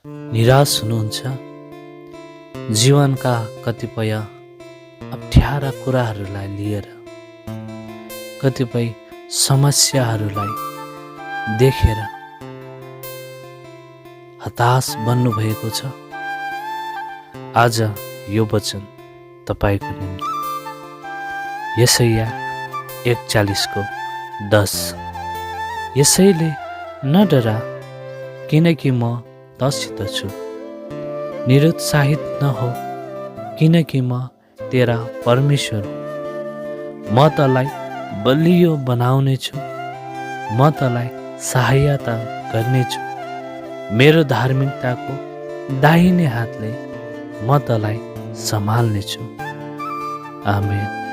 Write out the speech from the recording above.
निराश हुनुहुन्छ, जीवनका कतिपय अप्ठ्यारा कुराहरूलाई लिएर, कतिपय समस्याहरूलाई देखेर हताश बन्नुभएको छ। आज यो वचन तपाईको निम्ति यशाया 41:10। यसैले नडरा, किनकि म तँसित छु। निरुत्साहित नहो, किनकि म तेरा परमेश्वर हुँ। म तँलाई बलियो बनाउनेछु, म तँलाई सहायता गर्नेछु। मेरो धार्मिकताको दाहिने हातले म तँलाई सम्हाल्नेछु। आमेन।